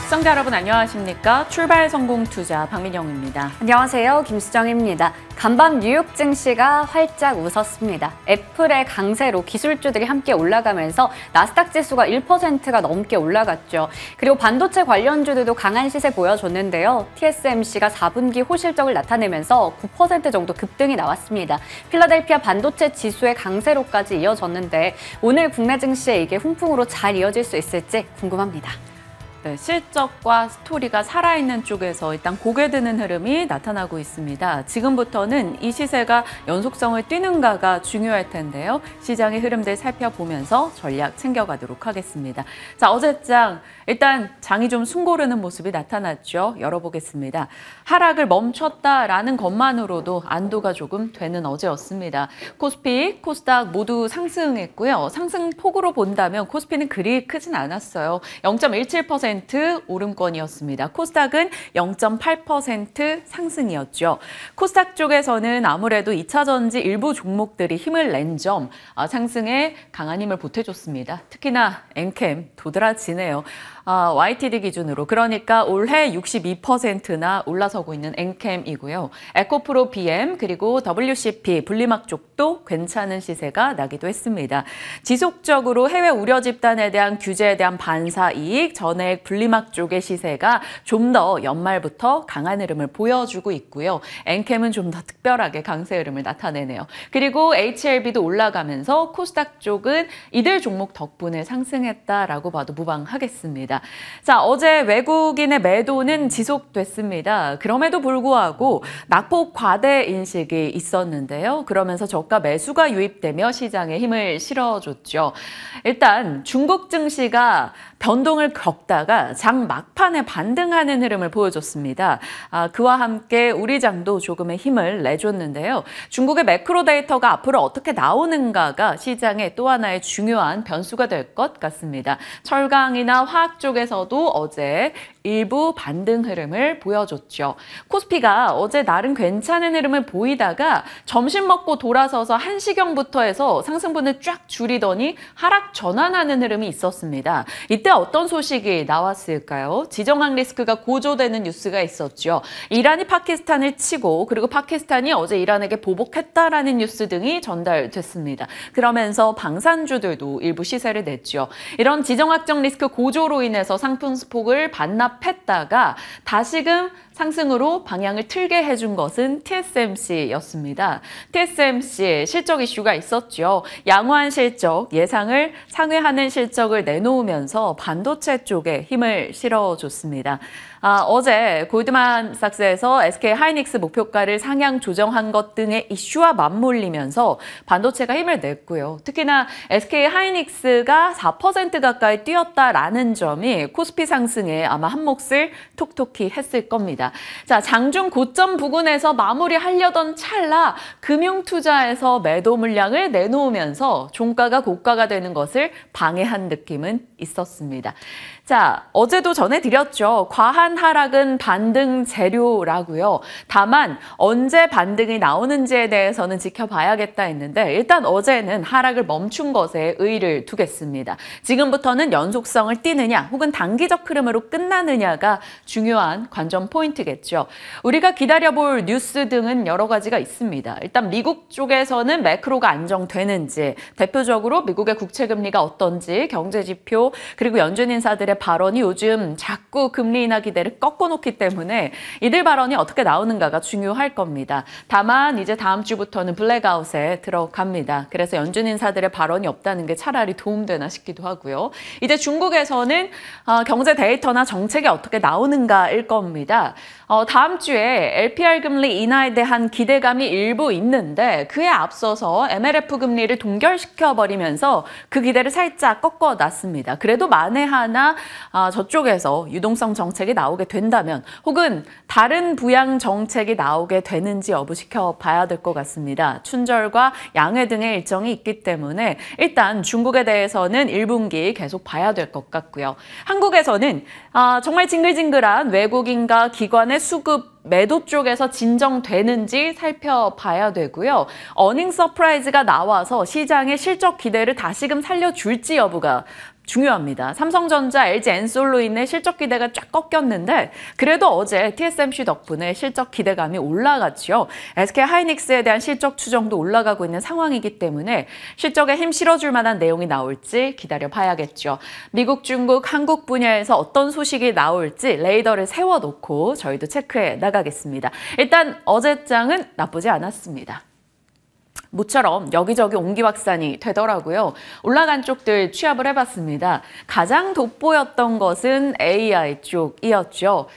시청자 여러분 안녕하십니까? 출발 성공 투자 박민영입니다. 안녕하세요. 김수정입니다. 간밤 뉴욕 증시가 활짝 웃었습니다. 애플의 강세로 기술주들이 함께 올라가면서 나스닥 지수가 1%가 넘게 올라갔죠. 그리고 반도체 관련주들도 강한 시세 보여줬는데요. TSMC가 4분기 호실적을 나타내면서 9% 정도 급등이 나왔습니다. 필라델피아 반도체 지수의 강세로까지 이어졌는데 오늘 국내 증시에 이게 훈풍으로 잘 이어질 수 있을지 궁금합니다. 네, 실적과 스토리가 살아있는 쪽에서 일단 고개 드는 흐름이 나타나고 있습니다. 지금부터는 이 시세가 연속성을 띠는가가 중요할 텐데요. 시장의 흐름들 살펴보면서 전략 챙겨가도록 하겠습니다. 자, 어제장 일단 장이 좀 숨고르는 모습이 나타났죠. 열어보겠습니다. 하락을 멈췄다라는 것만으로도 안도가 조금 되는 어제였습니다. 코스피, 코스닥 모두 상승했고요. 상승폭으로 본다면 코스피는 그리 크진 않았어요. 0.17% 오름권이었습니다. 코스닥은 0.8% 상승이었죠. 코스닥 쪽에서는 아무래도 2차 전지 일부 종목들이 힘을 낸 점 상승에 강한 힘을 보태줬습니다. 특히나 엔캠 도드라지네요. YTD 기준으로 그러니까 올해 62%나 올라서고 있는 엔캠이고요. 에코프로 BM 그리고 WCP 분리막 쪽도 괜찮은 시세가 나기도 했습니다. 지속적으로 해외 우려 집단에 대한 규제에 대한 반사 이익, 전액 분리막 쪽의 시세가 좀 더 연말부터 강한 흐름을 보여주고 있고요. 엔캠은 좀 더 특별하게 강세 흐름을 나타내네요. 그리고 HLB도 올라가면서 코스닥 쪽은 이들 종목 덕분에 상승했다라고 봐도 무방하겠습니다. 자, 어제 외국인의 매도는 지속됐습니다. 그럼에도 불구하고 낙폭 과대 인식이 있었는데요. 그러면서 저가 매수가 유입되며 시장에 힘을 실어줬죠. 일단 중국 증시가 변동을 겪다가 장 막판에 반등하는 흐름을 보여줬습니다. 그와 함께 우리 장도 조금의 힘을 내줬는데요. 중국의 매크로 데이터가 앞으로 어떻게 나오는가가 시장의 또 하나의 중요한 변수가 될 것 같습니다. 철강이나 화학 쪽에서도 어제 일부 반등 흐름을 보여줬죠. 코스피가 어제 나름 괜찮은 흐름을 보이다가 점심 먹고 돌아서서 1시경부터 해서 상승분을 쫙 줄이더니 하락 전환하는 흐름이 있었습니다. 이때 어떤 소식이 나왔을까요? 지정학 리스크가 고조되는 뉴스가 있었죠. 이란이 파키스탄을 치고 그리고 파키스탄이 어제 이란에게 보복했다라는 뉴스 등이 전달됐습니다. 그러면서 방산주들도 일부 시세를 냈죠. 이런 지정학적 리스크 고조로 인해서 상품 스폭을 반납했다가 다시금 상승으로 방향을 틀게 해준 것은 TSMC였습니다. TSMC 실적 이슈가 있었죠. 양호한 실적, 예상을 상회하는 실적을 내놓으면서 반도체 쪽에 힘을 실어줬습니다. 어제 골드만삭스에서 SK 하이닉스 목표가를 상향 조정한 것 등의 이슈와 맞물리면서 반도체가 힘을 냈고요. 특히나 SK 하이닉스가 4% 가까이 뛰었다라는 점이 코스피 상승에 아마 한 몫을 톡톡히 했을 겁니다. 자, 장중 고점 부근에서 마무리하려던 찰나 금융투자에서 매도 물량을 내놓으면서 종가가 고가가 되는 것을 방해한 느낌은 있었습니다. 자, 어제도 전해드렸죠. 과한 하락은 반등 재료라고요. 다만 언제 반등이 나오는지에 대해서는 지켜봐야겠다 했는데 일단 어제는 하락을 멈춘 것에 의의를 두겠습니다. 지금부터는 연속성을 띠느냐 혹은 단기적 흐름으로 끝나느냐가 중요한 관전 포인트겠죠. 우리가 기다려볼 뉴스 등은 여러 가지가 있습니다. 일단 미국 쪽에서는 매크로가 안정되는지, 대표적으로 미국의 국채금리가 어떤지, 경제지표, 그리고 연준 인사들의 발언이 요즘 자꾸 금리 인하 기대를 꺾어놓기 때문에 이들 발언이 어떻게 나오는가가 중요할 겁니다. 다만 이제 다음 주부터는 블랙아웃에 들어갑니다. 그래서 연준 인사들의 발언이 없다는 게 차라리 도움되나 싶기도 하고요. 이제 중국에서는 경제 데이터나 정책이 어떻게 나오는가일 겁니다. 다음 주에 LPR 금리 인하에 대한 기대감이 일부 있는데 그에 앞서서 MLF 금리를 동결시켜버리면서 그 기대를 살짝 꺾어놨습니다. 그래도 만에 하나 저쪽에서 유동성 정책이 나오게 된다면 혹은 다른 부양 정책이 나오게 되는지 여부 지켜봐야 될 것 같습니다. 춘절과 양회 등의 일정이 있기 때문에 일단 중국에 대해서는 1분기 계속 봐야 될 것 같고요. 한국에서는 정말 징글징글한 외국인과 기관의 수급 매도 쪽에서 진정되는지 살펴봐야 되고요. 어닝 서프라이즈가 나와서 시장의 실적 기대를 다시금 살려줄지 여부가 중요합니다. 삼성전자, LG 엔솔로 인해 실적 기대가 쫙 꺾였는데 그래도 어제 TSMC 덕분에 실적 기대감이 올라갔죠. SK 하이닉스에 대한 실적 추정도 올라가고 있는 상황이기 때문에 실적에 힘 실어줄 만한 내용이 나올지 기다려봐야겠죠. 미국, 중국, 한국 분야에서 어떤 소식이 나올지 레이더를 세워놓고 저희도 체크해 나가겠습니다. 일단 어제장은 나쁘지 않았습니다. 모처럼 여기저기 옹기박산이 되더라고요. 올라간 쪽들 취합을 해봤습니다. 가장 돋보였던 것은 AI 쪽이었죠.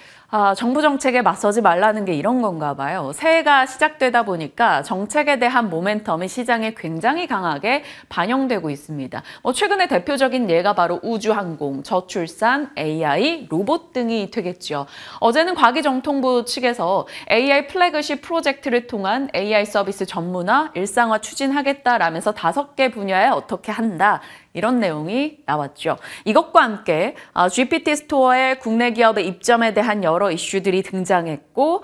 정부 정책에 맞서지 말라는 게 이런 건가 봐요. 새해가 시작되다 보니까 정책에 대한 모멘텀이 시장에 굉장히 강하게 반영되고 있습니다. 최근에 대표적인 예가 바로 우주항공, 저출산, AI, 로봇 등이 되겠죠. 어제는 과기정통부 측에서 AI 플래그십 프로젝트를 통한 AI 서비스 전문화, 일상화 추진하겠다라면서 5개 분야에 어떻게 한다. 이런 내용이 나왔죠. 이것과 함께 GPT 스토어의 국내 기업의 입점에 대한 여러 이슈들이 등장했고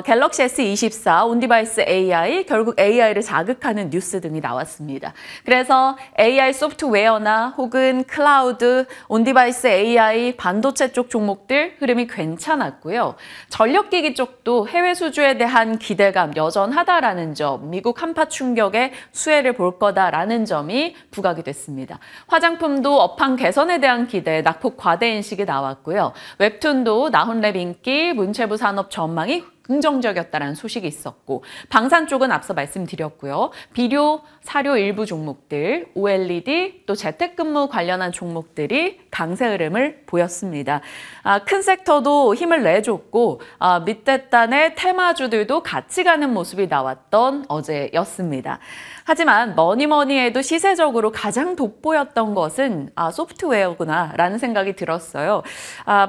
갤럭시 S24, 온디바이스 AI, 결국 AI를 자극하는 뉴스 등이 나왔습니다. 그래서 AI 소프트웨어나 혹은 클라우드, 온디바이스 AI, 반도체 쪽 종목들 흐름이 괜찮았고요. 전력기기 쪽도 해외 수주에 대한 기대감 여전하다라는 점, 미국 한파 충격에 수혜를 볼 거다라는 점이 부각이 됐습니다. 화장품도 업황 개선에 대한 기대, 낙폭 과대 인식이 나왔고요. 웹툰도 나훈랩 인기, 문체부 산업 전망이 긍정적이었다는 소식이 있었고 방산 쪽은 앞서 말씀드렸고요. 비료, 사료 일부 종목들, OLED, 또 재택근무 관련한 종목들이 강세 흐름을 보였습니다. 큰 섹터도 힘을 내줬고 밑에 단의 테마주들도 같이 가는 모습이 나왔던 어제였습니다. 하지만 뭐니 해도 시세적으로 가장 돋보였던 것은 소프트웨어구나라는 생각이 들었어요.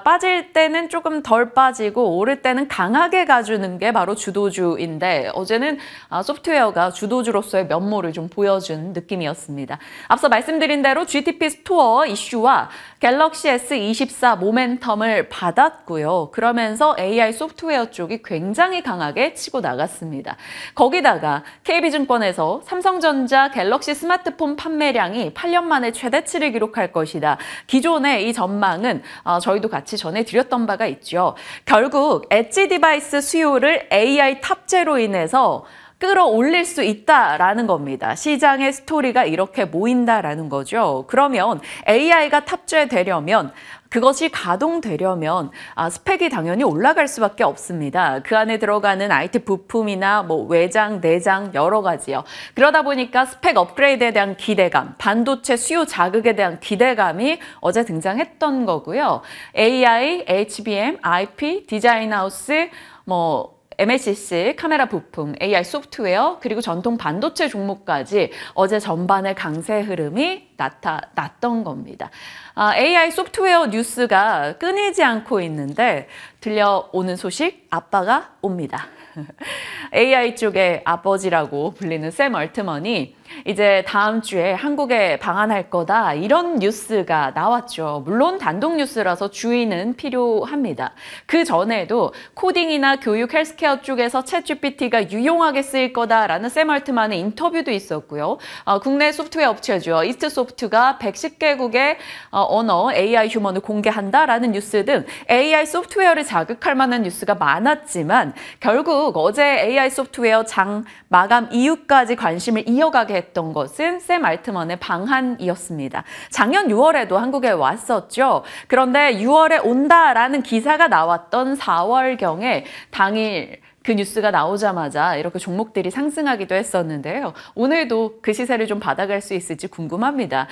빠질 때는 조금 덜 빠지고 오를 때는 강하게 가주는 게 바로 주도주인데 어제는 소프트웨어가 주도주로서의 면모를 좀 보여준 느낌이었습니다. 앞서 말씀드린 대로 GTP 스토어 이슈와 갤럭시 S24 모멘텀을 받았고요. 그러면서 AI 소프트웨어 쪽이 굉장히 강하게 치고 나갔습니다. 거기다가 KB증권에서 삼성전자 갤럭시 스마트폰 판매량이 8년 만에 최대치를 기록할 것이다. 기존의 이 전망은 저희도 같이 전해드렸던 바가 있죠. 결국 엣지 디바이스 수요를 AI 탑재로 인해서 끌어올릴 수 있다라는 겁니다. 시장의 스토리가 이렇게 모인다라는 거죠. 그러면 AI가 탑재되려면 그것이 가동되려면 스펙이 당연히 올라갈 수밖에 없습니다. 그 안에 들어가는 IT 부품이나 외장, 내장 여러 가지요. 그러다 보니까 스펙 업그레이드에 대한 기대감, 반도체 수요 자극에 대한 기대감이 어제 등장했던 거고요. AI, HBM, IP, 디자인하우스, MLCC, 카메라 부품, AI 소프트웨어, 그리고 전통 반도체 종목까지 어제 전반의 강세 흐름이 나타났던 겁니다. AI 소프트웨어 뉴스가 끊이지 않고 있는데 들려오는 소식, 아빠가 옵니다. AI 쪽의 아버지라고 불리는 샘 얼트먼이 이제 다음 주에 한국에 방한할 거다 이런 뉴스가 나왔죠. 물론 단독 뉴스라서 주의는 필요합니다. 그 전에도 코딩이나 교육, 헬스케어 쪽에서 챗GPT가 유용하게 쓰일 거다라는 샘 얼트만의 인터뷰도 있었고요. 국내 소프트웨어 업체죠. 이스트소프트가 110개국의 언어 AI 휴먼을 공개한다라는 뉴스 등 AI 소프트웨어를 자극할 만한 뉴스가 많았지만 결국 어제 AI 소프트웨어 장 마감 이후까지 관심을 이어가게 했던 것은 샘 알트먼의 방한이었습니다. 작년 6월에도 한국에 왔었죠. 그런데 6월에 온다라는 기사가 나왔던 4월경에 당일 그 뉴스가 나오자마자 이렇게 종목들이 상승하기도 했었는데요. 오늘도 그 시세를 좀 받아갈 수 있을지 궁금합니다.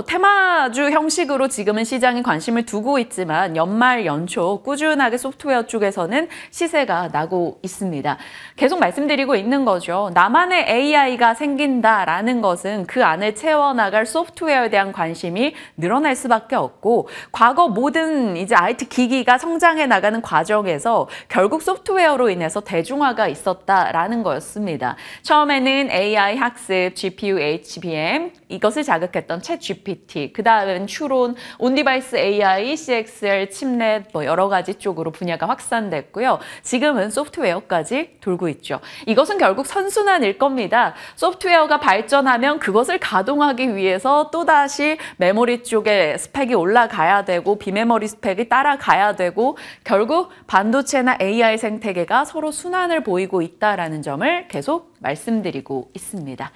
테마주 형식으로 지금은 시장에 관심을 두고 있지만 연말 연초 꾸준하게 소프트웨어 쪽에서는 시세가 나고 있습니다. 계속 말씀드리고 있는 거죠. 나만의 AI가 생긴다라는 것은 그 안을 채워나갈 소프트웨어에 대한 관심이 늘어날 수밖에 없고 과거 모든 이제 IT 기기가 성장해 나가는 과정에서 결국 소프트웨어로 인해서 대중화가 있었다라는 거였습니다. 처음에는 AI 학습, GPU, HBM 이것을 자극했던 챗GPT, 그 다음은 추론, 온디바이스 AI, CXL, 칩넷 뭐 여러 가지 쪽으로 분야가 확산됐고요. 지금은 소프트웨어까지 돌고 있죠. 이것은 결국 선순환일 겁니다. 소프트웨어가 발전하면 그것을 가동하기 위해서 또다시 메모리 쪽에 스펙이 올라가야 되고 비메모리 스펙이 따라가야 되고 결국 반도체나 AI 생태계가 서로 순환을 보이고 있다는 점을 계속 말씀드리고 있습니다.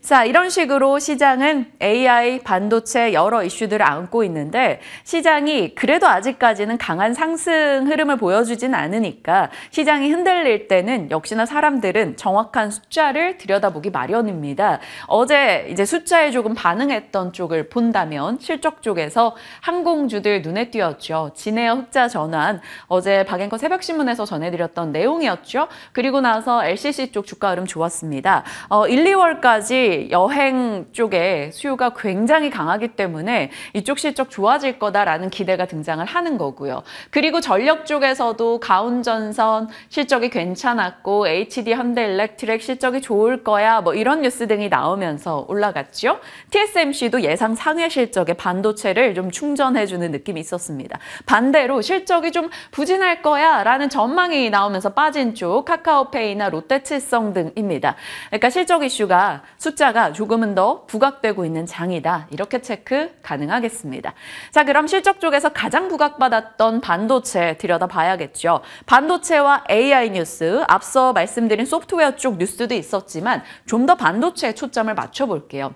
자, 이런 식으로 시장은 AI, 반도체 여러 이슈들을 안고 있는데 시장이 그래도 아직까지는 강한 상승 흐름을 보여주진 않으니까 시장이 흔들릴 때는 역시나 사람들은 정확한 숫자를 들여다보기 마련입니다. 어제 이제 숫자에 조금 반응했던 쪽을 본다면 실적 쪽에서 항공주들 눈에 띄었죠. 진에어 흑자 전환, 어제 박앵커 새벽신문에서 전해드렸던 내용이었죠. 그리고 나서 LCC 쪽 주가 흐름 좋았습니다. 1, 2월까지 여행 쪽에 수요가 굉장히 강하기 때문에 이쪽 실적 좋아질 거다라는 기대가 등장을 하는 거고요. 그리고 전력 쪽에서도 가운전선 실적이 괜찮았고 HD 현대일렉트릭 실적이 좋을 거야 뭐 이런 뉴스 등이 나오면서 올라갔죠. TSMC도 예상 상회 실적에 반도체를 좀 충전해주는 느낌이 있었습니다. 반대로 실적이 좀 부진할 거야 라는 전망이 나오면서 빠진 쪽 카카오페이나 롯데칠성 등입니다. 그러니까 실적 이슈가 숫자가 조금은 더 부각되고 있는 장이다. 이렇게 체크 가능하겠습니다. 자, 그럼 실적 쪽에서 가장 부각받았던 반도체 들여다봐야겠죠. 반도체와 AI 뉴스, 앞서 말씀드린 소프트웨어 쪽 뉴스도 있었지만 좀 더 반도체에 초점을 맞춰볼게요.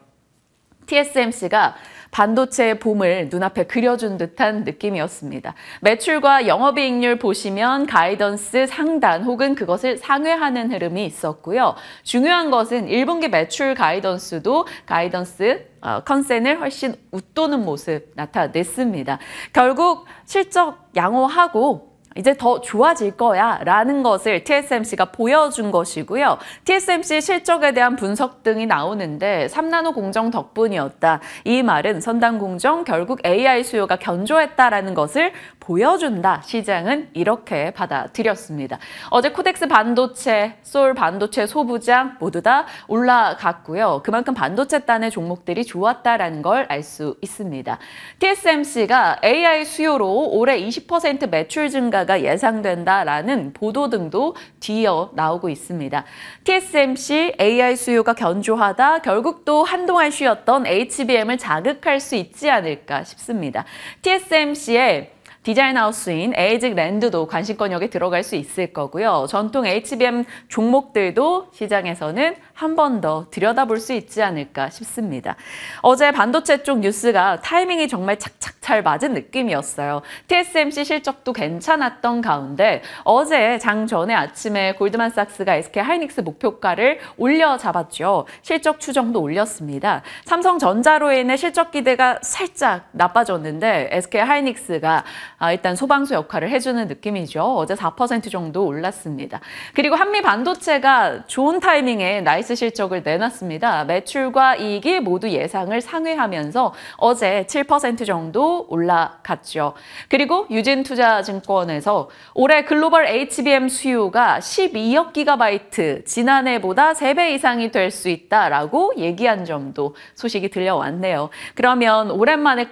TSMC가 반도체의 봄을 눈앞에 그려준 듯한 느낌이었습니다. 매출과 영업이익률 보시면 가이던스 상단 혹은 그것을 상회하는 흐름이 있었고요. 중요한 것은 1분기 매출 가이던스도 가이던스 컨센을 훨씬 웃도는 모습 나타냈습니다. 결국 실적 양호하고 이제 더 좋아질 거야 라는 것을 TSMC가 보여준 것이고요. TSMC 실적에 대한 분석 등이 나오는데 3나노 공정 덕분이었다. 이 말은 선단 공정 결국 AI 수요가 견조했다라는 것을 보여준다. 시장은 이렇게 받아들였습니다. 어제 코덱스 반도체, 솔 반도체 소부장 모두 다 올라갔고요. 그만큼 반도체단의 종목들이 좋았다라는 걸 알 수 있습니다. TSMC가 AI 수요로 올해 20% 매출 증가가 예상된다라는 보도 등도 뒤이어 나오고 있습니다. TSMC AI 수요가 견조하다. 결국 또 한동안 쉬었던 HBM을 자극할 수 있지 않을까 싶습니다. TSMC의 디자인 하우스인 에이직 랜드도 관심권역에 들어갈 수 있을 거고요. 전통 HBM 종목들도 시장에서는 한 번 더 들여다볼 수 있지 않을까 싶습니다. 어제 반도체 쪽 뉴스가 타이밍이 정말 착착 잘 맞은 느낌이었어요. TSMC 실적도 괜찮았던 가운데 어제 장 전에 아침에 골드만삭스가 SK 하이닉스 목표가를 올려 잡았죠. 실적 추정도 올렸습니다. 삼성전자로 인해 실적 기대가 살짝 나빠졌는데 SK 하이닉스가 일단 소방수 역할을 해주는 느낌이죠. 어제 4% 정도 올랐습니다. 그리고 한미 반도체가 좋은 타이밍에 나이스 실적을 내놨습니다. 매출과 이익이 모두 예상을 상회하면서 어제 7% 정도 올라갔죠. 그리고 유진투자증권에서 올해 글로벌 HBM 수요가 12억 기가바이트, 지난해보다 3배 이상이 될 수 있다라고 얘기한 점도 소식이 들려왔네요. 그러면 오랜만에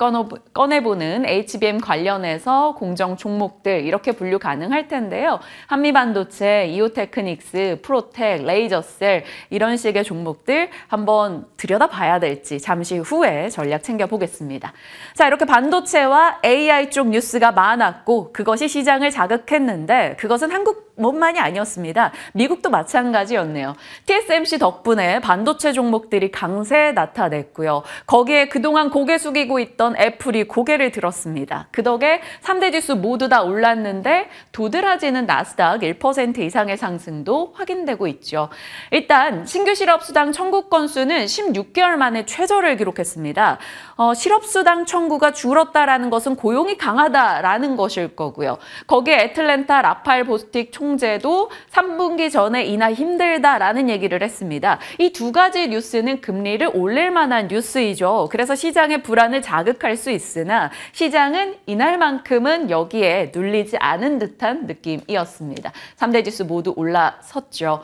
꺼내보는 HBM 관련해서 공정 종목들 이렇게 분류 가능할 텐데요. 한미반도체, 이오테크닉스, 프로텍, 레이저셀 이런 식의 종목들 한번 들여다봐야 될지 잠시 후에 전략 챙겨보겠습니다. 자, 이렇게 반도체와 AI 쪽 뉴스가 많았고 그것이 시장을 자극했는데 그것은 한국뿐만이 아니었습니다. 미국도 마찬가지였네요. TSMC 덕분에 반도체 종목들이 강세 나타냈고요. 거기에 그동안 고개 숙이고 있던 애플이 고개를 들었습니다. 그 덕에 3대 지수 모두 다 올랐는데 도드라지는 나스닥 1% 이상의 상승도 확인되고 있죠. 일단 신규 실업수당 청구 건수는 16개월 만에 최저를 기록했습니다. 실업수당 청구가 줄었다라는 것은 고용이 강하다라는 것일 거고요. 거기에 애틀랜타 라파엘 보스틱 총재도 3분기 전에 인하 힘들다라는 얘기를 했습니다. 이 두 가지 뉴스는 금리를 올릴 만한 뉴스이죠. 그래서 시장의 불안을 자극할 수 있으나 시장은 이날 만큼은 여기에 눌리지 않은 듯한 느낌이었습니다. 3대 지수 모두 올라섰죠.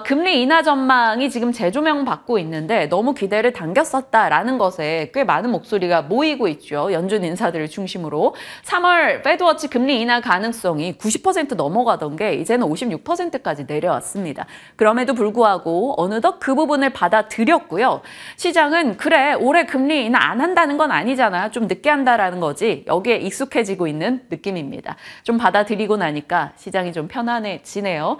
금리 인하 전망이 지금 재조명 받고 있는데 너무 기대를 당겼었다라는 것에 꽤 많은 목소리가 모이고 있죠. 연준 인사들을 중심으로. 3월 페드워치 금리 인하 가능성이 90% 넘어가던 게 이제는 56%까지 내려왔습니다. 그럼에도 불구하고 어느덧 그 부분을 받아들였고요. 시장은 그래 올해 금리 인하 안 한다는 건 아니잖아. 좀 늦게 한다라는 거지. 여기에 익숙해지고 있는 느낌입니다. 좀 받아들이고 나니까 시장이 좀 편안해지네요.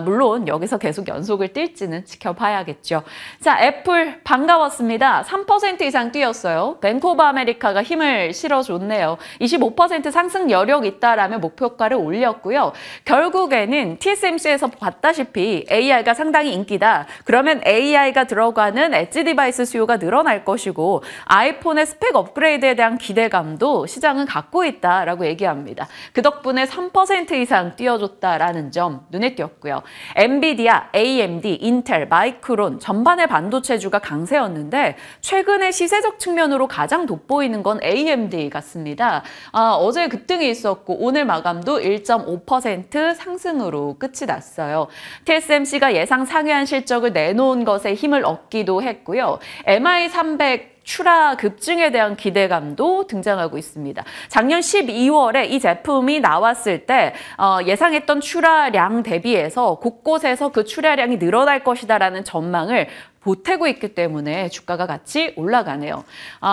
물론 여기서 계속 연속을 뛸지는 지켜봐야겠죠. 자, 애플 반가웠습니다. 3% 이상 뛰었어요. 뱅크 오브 아메리카가 힘을 실어줬네요. 25% 상승 여력 있다라며 목표가를 올렸고요. 결국에는 TSMC에서 봤다시피 AI가 상당히 인기다. 그러면 AI가 들어가는 엣지 디바이스 수요가 늘어날 것이고 아이폰의 스펙 업그레이드에 대한 기대감도 시장은 갖고 있다라고 얘기합니다. 그 덕분에 3% 이상 뛰어줬다라는 점 눈에 띄었고요. 엔비디아, AMD, 인텔, 마이크론 전반의 반도체주가 강세였는데 최근에 시세적 측면으로 가장 돋보이는 건 AMD 같습니다. 어제 급등이 있었고 오늘 마감도 1.5% 상승으로 끝이 났어요. TSMC가 예상 상회한 실적을 내놓은 것에 힘을 얻기도 했고요. MI300 추라 급증에 대한 기대감도 등장하고 있습니다. 작년 12월에 이 제품이 나왔을 때 예상했던 추라량 대비해서 곳곳에서 그 추라량이 늘어날 것이다라는 전망을 보태고 있기 때문에 주가가 같이 올라가네요.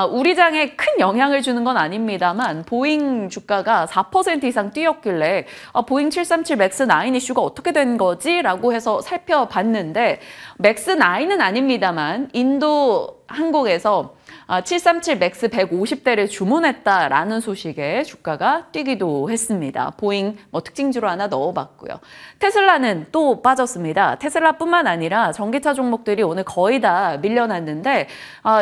우리 장에 큰 영향을 주는 건 아닙니다만 보잉 주가가 4% 이상 뛰었길래 보잉 737 맥스 9 이슈가 어떻게 된 거지? 라고 해서 살펴봤는데 맥스 9은 아닙니다만 인도 항공에서 737 맥스 150대를 주문했다라는 소식에 주가가 뛰기도 했습니다. 보잉 특징주로 하나 넣어봤고요. 테슬라는 또 빠졌습니다. 테슬라뿐만 아니라 전기차 종목들이 오늘 거의 다 밀려났는데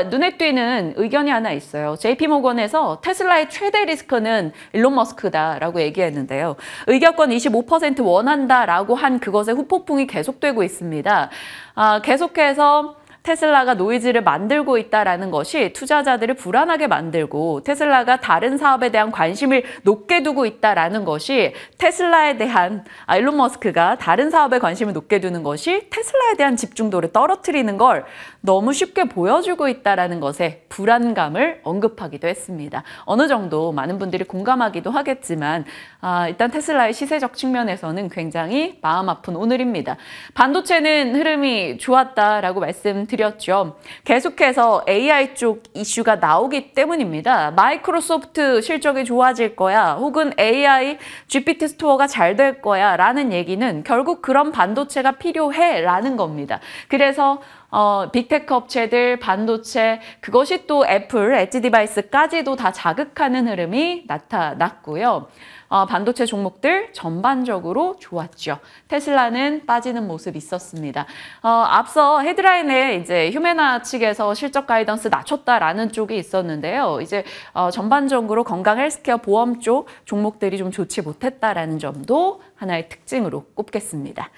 눈에 띄는 의견이 하나 있어요. JP모건에서 테슬라의 최대 리스크는 일론 머스크다라고 얘기했는데요. 의결권 25% 원한다라고 한 그것의 후폭풍이 계속되고 있습니다. 계속해서 테슬라가 노이즈를 만들고 있다는 것이 투자자들을 불안하게 만들고 테슬라가 다른 사업에 대한 관심을 높게 두고 있다는 것이 테슬라에 대한 일론 머스크가 다른 사업에 관심을 높게 두는 것이 테슬라에 대한 집중도를 떨어뜨리는 걸 너무 쉽게 보여주고 있다는 것에 불안감을 언급하기도 했습니다. 어느 정도 많은 분들이 공감하기도 하겠지만 일단 테슬라의 시세적 측면에서는 굉장히 마음 아픈 오늘입니다. 반도체는 흐름이 좋았다라고 말씀드렸죠. 계속해서 AI 쪽 이슈가 나오기 때문입니다. 마이크로소프트 실적이 좋아질 거야 혹은 AI GPT 스토어가 잘 될 거야 라는 얘기는 결국 그런 반도체가 필요해 라는 겁니다. 그래서 빅테크 업체들, 반도체, 그것이 또 애플, 엣지 디바이스까지도 다 자극하는 흐름이 나타났고요. 반도체 종목들 전반적으로 좋았죠. 테슬라는 빠지는 모습이 있었습니다. 앞서 헤드라인에 이제 휴메나 측에서 실적 가이던스 낮췄다라는 쪽이 있었는데요. 이제 전반적으로 건강 헬스케어 보험 쪽 종목들이 좀 좋지 못했다라는 점도 하나의 특징으로 꼽겠습니다.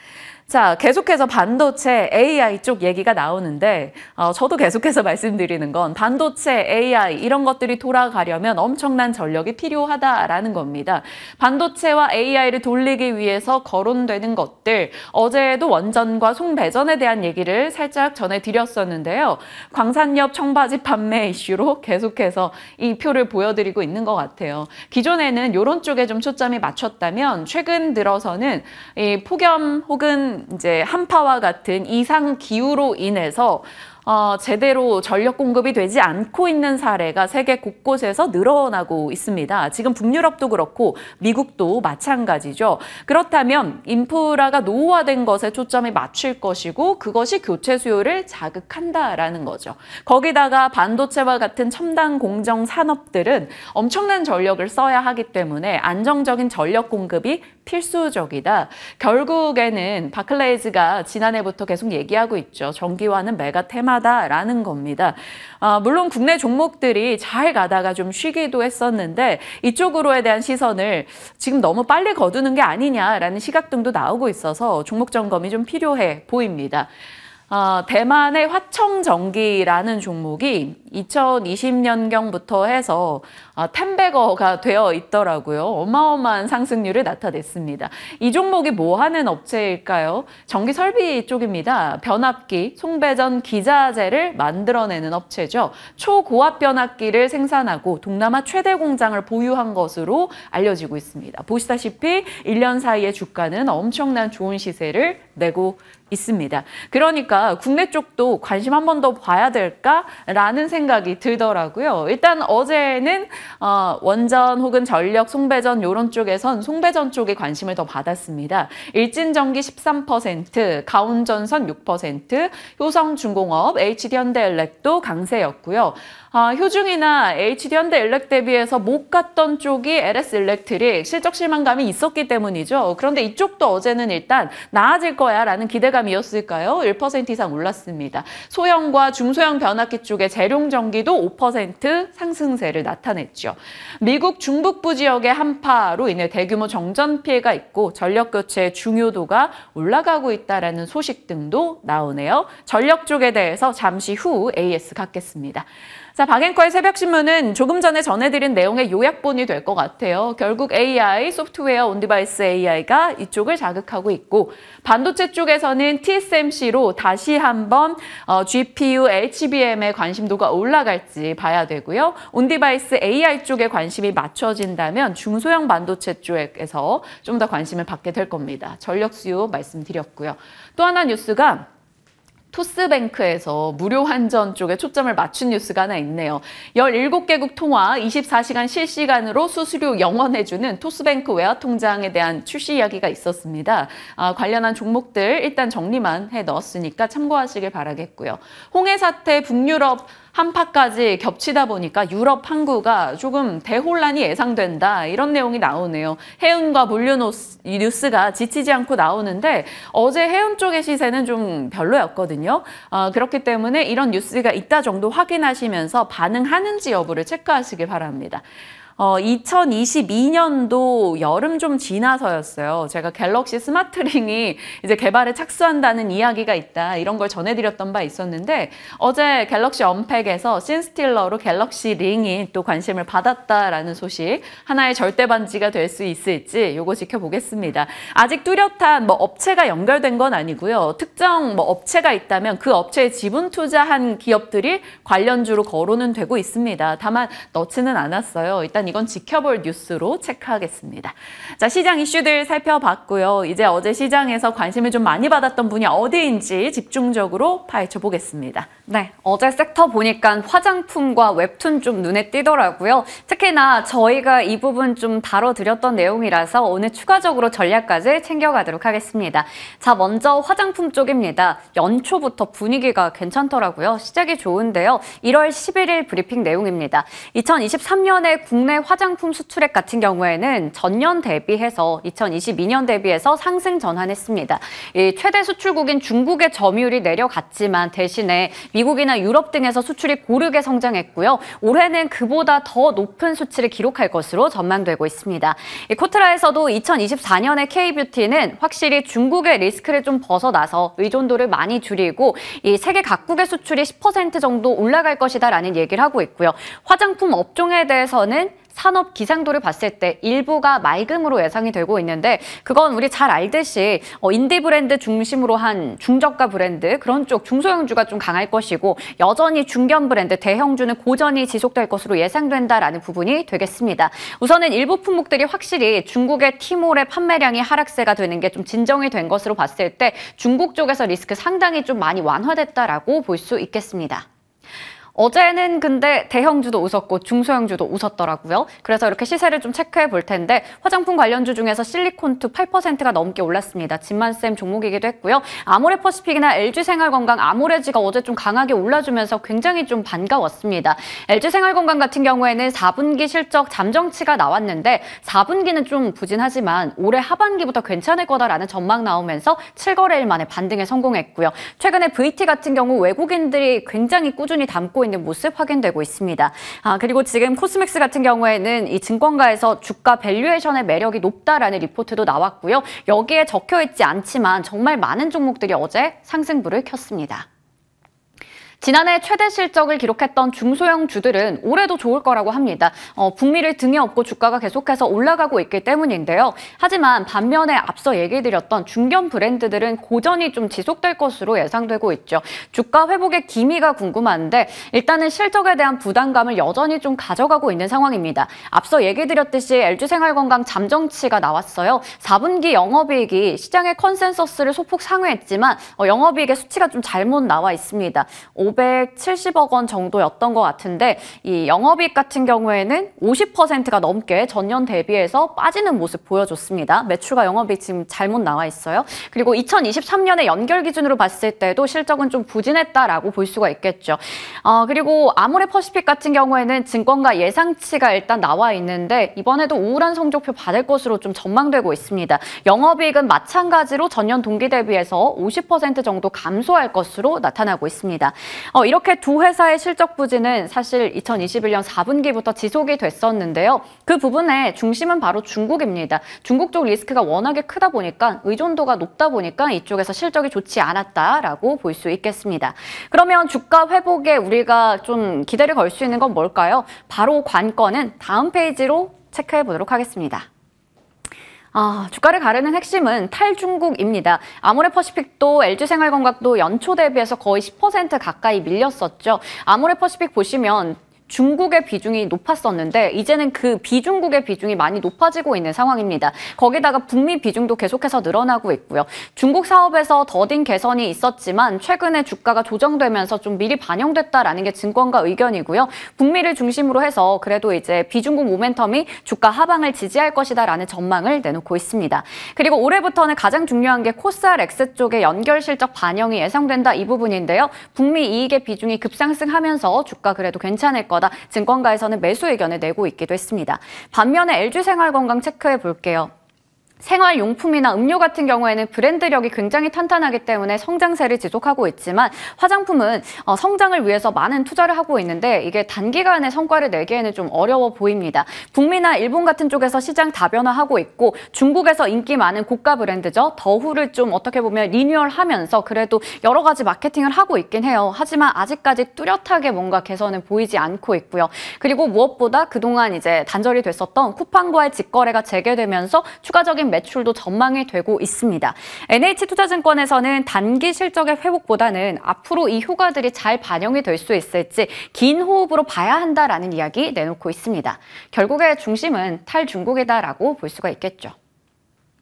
자, 계속해서 반도체, AI 쪽 얘기가 나오는데 저도 계속해서 말씀드리는 건 반도체, AI 이런 것들이 돌아가려면 엄청난 전력이 필요하다라는 겁니다. 반도체와 AI를 돌리기 위해서 거론되는 것들, 어제도 원전과 송배전에 대한 얘기를 살짝 전해드렸었는데요. 광산엽 청바지 판매 이슈로 계속해서 이 표를 보여드리고 있는 것 같아요. 기존에는 이런 쪽에 좀 초점이 맞췄다면 최근 들어서는 이 폭염 혹은 이제 한파와 같은 이상 기후로 인해서 제대로 전력 공급이 되지 않고 있는 사례가 세계 곳곳에서 늘어나고 있습니다. 지금 북유럽도 그렇고 미국도 마찬가지죠. 그렇다면 인프라가 노후화된 것에 초점이 맞출 것이고 그것이 교체 수요를 자극한다라는 거죠. 거기다가 반도체와 같은 첨단 공정 산업들은 엄청난 전력을 써야 하기 때문에 안정적인 전력 공급이 필수적이다. 결국에는 바클레이즈가 지난해부터 계속 얘기하고 있죠. 정기화는 메가 테마다라는 겁니다. 물론 국내 종목들이 잘 가다가 좀 쉬기도 했었는데 이쪽으로에 대한 시선을 지금 너무 빨리 거두는 게 아니냐라는 시각 등도 나오고 있어서 종목 점검이 좀 필요해 보입니다. 대만의 화청전기라는 종목이 2020년경부터 해서 10배거가 되어 있더라고요. 어마어마한 상승률을 나타냈습니다. 이 종목이 뭐 하는 업체일까요? 전기 설비 쪽입니다. 변압기, 송배전 기자재를 만들어내는 업체죠. 초고압 변압기를 생산하고 동남아 최대 공장을 보유한 것으로 알려지고 있습니다. 보시다시피 1년 사이에 주가는 엄청난 좋은 시세를 내고 있습니다. 그러니까 국내 쪽도 관심 한 번 더 봐야 될까라는 생각이 들더라고요. 일단 어제는 원전 혹은 전력, 송배전 이런 쪽에선 송배전 쪽에 관심을 더 받았습니다. 일진전기 13%, 가온전선 6%, 효성중공업, HD현대엘렉도 강세였고요. 효중이나 HD현대엘렉 대비해서 못 갔던 쪽이 LS일렉트릭 실적 실망감이 있었기 때문이죠. 그런데 이쪽도 어제는 일단 나아질 거야라는 기대감이었을까요? 1% 이상 올랐습니다. 소형과 중소형 변압기 쪽의 재룡전기도 5% 상승세를 나타냈죠. 미국 중북부 지역의 한파로 인해 대규모 정전 피해가 있고 전력 교체의 중요도가 올라가고 있다라는 소식 등도 나오네요. 전력 쪽에 대해서 잠시 후 AS 갖겠습니다. 자, 박앵커의 새벽신문은 조금 전에 전해드린 내용의 요약본이 될 것 같아요. 결국 AI, 소프트웨어 온디바이스 AI가 이쪽을 자극하고 있고 반도체 쪽에서는 TSMC로 다시 한번 GPU, HBM의 관심도가 올라갈지 봐야 되고요. 온디바이스 AI 쪽에 관심이 맞춰진다면 중소형 반도체 쪽에서 좀 더 관심을 받게 될 겁니다. 전력 수요 말씀드렸고요. 또 하나 뉴스가 토스뱅크에서 무료 환전 쪽에 초점을 맞춘 뉴스가 하나 있네요. 17개국 통화 24시간 실시간으로 수수료 영원해주는 토스뱅크 외화통장에 대한 출시 이야기가 있었습니다. 관련한 종목들 일단 정리만 해 넣었으니까 참고하시길 바라겠고요. 홍해 사태 북유럽 한파까지 겹치다 보니까 유럽 항구가 조금 대혼란이 예상된다. 이런 내용이 나오네요. 해운과 물류 뉴스가 지치지 않고 나오는데 어제 해운 쪽의 시세는 좀 별로였거든요. 그렇기 때문에 이런 뉴스가 있다 정도 확인하시면서 반응하는지 여부를 체크하시길 바랍니다. 2022년도 여름 좀 지나서였어요. 제가 갤럭시 스마트링이 이제 개발에 착수한다는 이야기가 있다. 이런 걸 전해드렸던 바 있었는데 어제 갤럭시 언팩에서 신스틸러로 갤럭시 링이 또 관심을 받았다라는 소식. 하나의 절대 반지가 될 수 있을지 요거 지켜보겠습니다. 아직 뚜렷한 업체가 연결된 건 아니고요. 특정 업체가 있다면 그 업체에 지분 투자한 기업들이 관련주로 거론은 되고 있습니다. 다만 넣지는 않았어요. 일단 이건 지켜볼 뉴스로 체크하겠습니다. 자, 시장 이슈들 살펴봤고요. 이제 어제 시장에서 관심을 좀 많이 받았던 분야 어디인지 집중적으로 파헤쳐 보겠습니다. 네, 어제 섹터 보니까 화장품과 웹툰 좀 눈에 띄더라고요. 특히나 저희가 이 부분 좀 다뤄드렸던 내용이라서 오늘 추가적으로 전략까지 챙겨가도록 하겠습니다. 자, 먼저 화장품 쪽입니다. 연초부터 분위기가 괜찮더라고요. 시작이 좋은데요. 1월 11일 브리핑 내용입니다. 2023년에 국내 화장품 수출액 같은 경우에는 전년 대비해서 2022년 대비해서 상승 전환했습니다. 이 최대 수출국인 중국의 점유율이 내려갔지만 대신에 미국이나 유럽 등에서 수출이 고르게 성장했고요. 올해는 그보다 더 높은 수치를 기록할 것으로 전망되고 있습니다. 이 코트라에서도 2024년의 K뷰티는 확실히 중국의 리스크를 좀 벗어나서 의존도를 많이 줄이고 이 세계 각국의 수출이 10% 정도 올라갈 것이다라는 얘기를 하고 있고요. 화장품 업종에 대해서는 산업 기상도를 봤을 때 일부가 맑음으로 예상이 되고 있는데 그건 우리 잘 알듯이 인디 브랜드 중심으로 한 중저가 브랜드 그런 쪽 중소형주가 좀 강할 것이고 여전히 중견 브랜드 대형주는 고전이 지속될 것으로 예상된다라는 부분이 되겠습니다. 우선은 일부 품목들이 확실히 중국의 티몰의 판매량이 하락세가 되는 게 좀 진정이 된 것으로 봤을 때 중국 쪽에서 리스크 상당히 좀 많이 완화됐다라고 볼 수 있겠습니다. 어제는 근데 대형주도 웃었고 중소형주도 웃었더라고요. 그래서 이렇게 시세를 좀 체크해 볼 텐데 화장품 관련주 중에서 실리콘투 8%가 넘게 올랐습니다. 진만쌤 종목이기도 했고요. 아모레퍼시픽이나 LG생활건강, 아모레지가 어제 좀 강하게 올라주면서 굉장히 좀 반가웠습니다. LG생활건강 같은 경우에는 4분기 실적 잠정치가 나왔는데 4분기는 좀 부진하지만 올해 하반기부터 괜찮을 거다라는 전망 나오면서 7거래일 만에 반등에 성공했고요. 최근에 VT 같은 경우 외국인들이 굉장히 꾸준히 담고 있는 모습 확인되고 있습니다. 그리고 지금 코스맥스 같은 경우에는 이 증권가에서 주가 밸류에이션의 매력이 높다라는 리포트도 나왔고요. 여기에 적혀있지 않지만 정말 많은 종목들이 어제 상승불을 켰습니다. 지난해 최대 실적을 기록했던 중소형 주들은 올해도 좋을 거라고 합니다. 북미를 등에 업고 주가가 계속해서 올라가고 있기 때문인데요. 하지만 반면에 앞서 얘기드렸던 중견 브랜드들은 고전이 좀 지속될 것으로 예상되고 있죠. 주가 회복의 기미가 궁금한데 일단은 실적에 대한 부담감을 여전히 좀 가져가고 있는 상황입니다. 앞서 얘기드렸듯이 LG생활건강 잠정치가 나왔어요. 4분기 영업이익이 시장의 컨센서스를 소폭 상회했지만 영업이익의 수치가 좀 잘못 나와 있습니다. 570억 원 정도였던 것 같은데 이 영업이익 같은 경우에는 50%가 넘게 전년 대비해서 빠지는 모습 보여줬습니다. 매출과 영업이익 지금 잘못 나와 있어요. 그리고 2023년의 연결 기준으로 봤을 때도 실적은 좀 부진했다라고 볼 수가 있겠죠. 그리고 아모레퍼시픽 같은 경우에는 증권가 예상치가 일단 나와 있는데 이번에도 우울한 성적표 받을 것으로 좀 전망되고 있습니다. 영업이익은 마찬가지로 전년 동기 대비해서 50% 정도 감소할 것으로 나타나고 있습니다. 이렇게 두 회사의 실적 부진은 사실 2021년 4분기부터 지속이 됐었는데요. 그 부분의 중심은 바로 중국입니다. 중국 쪽 리스크가 워낙에 크다 보니까 의존도가 높다 보니까 이쪽에서 실적이 좋지 않았다라고 볼 수 있겠습니다. 그러면 주가 회복에 우리가 좀 기대를 걸 수 있는 건 뭘까요? 바로 관건은 다음 페이지로 체크해 보도록 하겠습니다. 주가를 가르는 핵심은 탈중국입니다. 아모레퍼시픽도 LG생활건강도 연초 대비해서 거의 10% 가까이 밀렸었죠. 아모레퍼시픽 보시면 중국의 비중이 높았었는데 이제는 그 비중국의 비중이 많이 높아지고 있는 상황입니다. 거기다가 북미 비중도 계속해서 늘어나고 있고요. 중국 사업에서 더딘 개선이 있었지만 최근에 주가가 조정되면서 좀 미리 반영됐다라는 게 증권가 의견이고요. 북미를 중심으로 해서 그래도 이제 비중국 모멘텀이 주가 하방을 지지할 것이다라는 전망을 내놓고 있습니다. 그리고 올해부터는 가장 중요한 게 코스알엑스 쪽의 연결 실적 반영이 예상된다 이 부분인데요. 북미 이익의 비중이 급상승하면서 주가 그래도 괜찮을 거다. 증권가에서는 매수 의견을 내고 있기도 했습니다. 반면에 LG생활건강 체크해 볼게요. 생활용품이나 음료 같은 경우에는 브랜드력이 굉장히 탄탄하기 때문에 성장세를 지속하고 있지만 화장품은 성장을 위해서 많은 투자를 하고 있는데 이게 단기간에 성과를 내기에는 좀 어려워 보입니다. 북미나 일본 같은 쪽에서 시장 다변화하고 있고 중국에서 인기 많은 고가 브랜드죠. 더후를 좀 어떻게 보면 리뉴얼하면서 그래도 여러 가지 마케팅을 하고 있긴 해요. 하지만 아직까지 뚜렷하게 뭔가 개선은 보이지 않고 있고요. 그리고 무엇보다 그동안 이제 단절이 됐었던 쿠팡과의 직거래가 재개되면서 추가적인 매출도 전망이 되고 있습니다. NH투자증권에서는 단기 실적의 회복보다는 앞으로 이 효과들이 잘 반영이 될 수 있을지 긴 호흡으로 봐야 한다라는 이야기 내놓고 있습니다. 결국의 중심은 탈중국이다라고 볼 수가 있겠죠.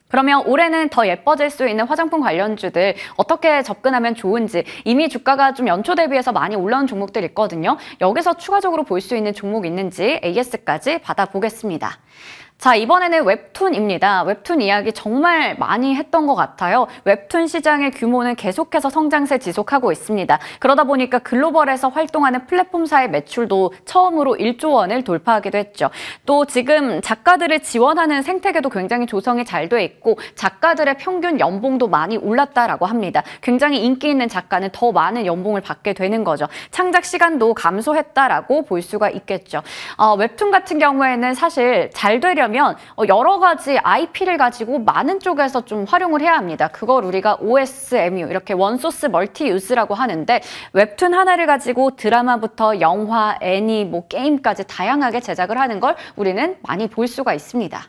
그러면 올해는 더 예뻐질 수 있는 화장품 관련주들 어떻게 접근하면 좋은지 이미 주가가 좀 연초 대비해서 많이 올라온 종목들 있거든요. 여기서 추가적으로 볼 수 있는 종목 있는지 AS까지 받아보겠습니다. 자, 이번에는 웹툰입니다. 웹툰 이야기 정말 많이 했던 것 같아요. 웹툰 시장의 규모는 계속해서 성장세 지속하고 있습니다. 그러다 보니까 글로벌에서 활동하는 플랫폼사의 매출도 처음으로 1조 원을 돌파하기도 했죠. 또 지금 작가들을 지원하는 생태계도 굉장히 조성이 잘 돼 있고 작가들의 평균 연봉도 많이 올랐다라고 합니다. 굉장히 인기 있는 작가는 더 많은 연봉을 받게 되는 거죠. 창작 시간도 감소했다라고 볼 수가 있겠죠. 웹툰 같은 경우에는 사실 잘 되려면 여러 가지 IP를 가지고 많은 쪽에서 좀 활용을 해야 합니다. 그걸 우리가 OSMU, 이렇게 원소스 멀티 유즈라고 하는데 웹툰 하나를 가지고 드라마부터 영화, 애니, 게임까지 다양하게 제작을 하는 걸 우리는 많이 볼 수가 있습니다.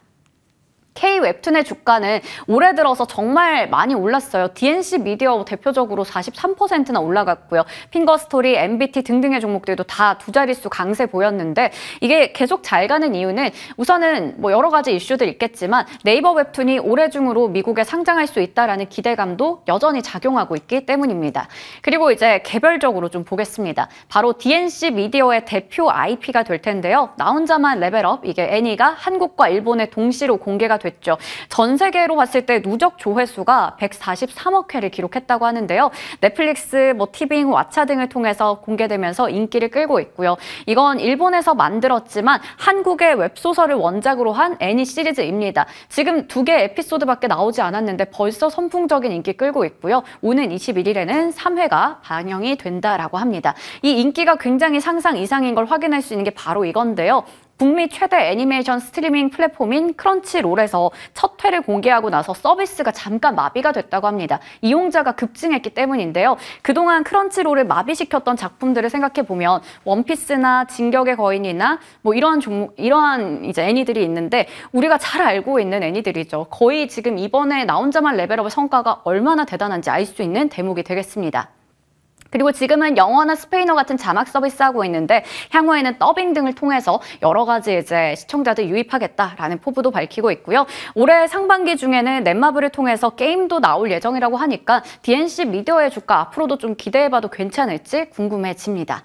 K 웹툰의 주가는 올해 들어서 정말 많이 올랐어요. DNC 미디어 대표적으로 43%나 올라갔고요. 핑거스토리, MBT 등등의 종목들도 다 두 자릿수 강세 보였는데 이게 계속 잘 가는 이유는 우선은 뭐 여러 가지 이슈들 있겠지만 네이버 웹툰이 올해 중으로 미국에 상장할 수 있다라는 기대감도 여전히 작용하고 있기 때문입니다. 그리고 이제 개별적으로 좀 보겠습니다. 바로 DNC 미디어의 대표 IP가 될 텐데요. 나 혼자만 레벨업, 이게 애니가 한국과 일본에 동시로 공개가 됐죠. 전 세계로 봤을 때 누적 조회수가 143억 회를 기록했다고 하는데요. 넷플릭스, 티빙, 왓챠 등을 통해서 공개되면서 인기를 끌고 있고요. 이건 일본에서 만들었지만 한국의 웹소설을 원작으로 한 애니 시리즈입니다. 지금 2개 에피소드밖에 나오지 않았는데 벌써 선풍적인 인기 끌고 있고요. 오는 21일에는 3회가 반영이 된다라고 합니다. 이 인기가 굉장히 상상 이상인 걸 확인할 수 있는 게 바로 이건데요. 북미 최대 애니메이션 스트리밍 플랫폼인 크런치롤에서 첫 회를 공개하고 나서 서비스가 잠깐 마비가 됐다고 합니다. 이용자가 급증했기 때문인데요. 그동안 크런치롤을 마비시켰던 작품들을 생각해보면 원피스나 진격의 거인이나 이러한 이제 애니들이 있는데 우리가 잘 알고 있는 애니들이죠. 거의 지금 이번에 나 혼자만 레벨업의 성과가 얼마나 대단한지 알 수 있는 대목이 되겠습니다. 그리고 지금은 영어나 스페인어 같은 자막 서비스 하고 있는데 향후에는 더빙 등을 통해서 여러 가지 이제 시청자들 유입하겠다라는 포부도 밝히고 있고요. 올해 상반기 중에는 넷마블을 통해서 게임도 나올 예정이라고 하니까 DNC 미디어의 주가 앞으로도 좀 기대해봐도 괜찮을지 궁금해집니다.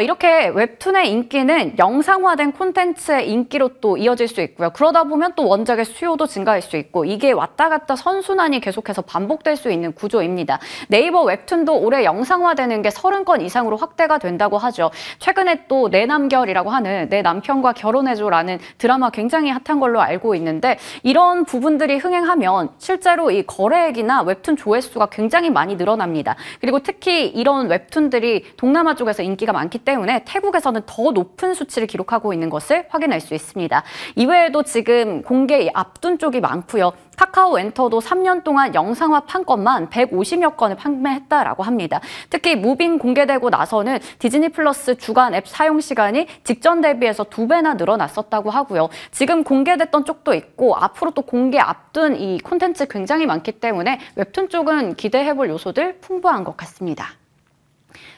이렇게 웹툰의 인기는 영상화된 콘텐츠의 인기로 또 이어질 수 있고요. 그러다 보면 또 원작의 수요도 증가할 수 있고 이게 왔다 갔다 선순환이 계속해서 반복될 수 있는 구조입니다. 네이버 웹툰도 올해 영상화되는 게 30건 이상으로 확대가 된다고 하죠. 최근에 또 내 남결이라고 하는 내 남편과 결혼해줘라는 드라마 굉장히 핫한 걸로 알고 있는데 이런 부분들이 흥행하면 실제로 이 거래액이나 웹툰 조회수가 굉장히 많이 늘어납니다. 그리고 특히 이런 웹툰들이 동남아 쪽에서 인기가 많기 때문에 태국에서는 더 높은 수치를 기록하고 있는 것을 확인할 수 있습니다. 이외에도 지금 공개 앞둔 쪽이 많고요. 카카오 엔터도 3년 동안 영상화 판권만 150여 건을 판매했다라고 합니다. 특히 무빙 공개되고 나서는 디즈니 플러스 주간 앱 사용 시간이 직전 대비해서 2배나 늘어났었다고 하고요. 지금 공개됐던 쪽도 있고 앞으로 또 공개 앞둔 이 콘텐츠 굉장히 많기 때문에 웹툰 쪽은 기대해볼 요소들 풍부한 것 같습니다.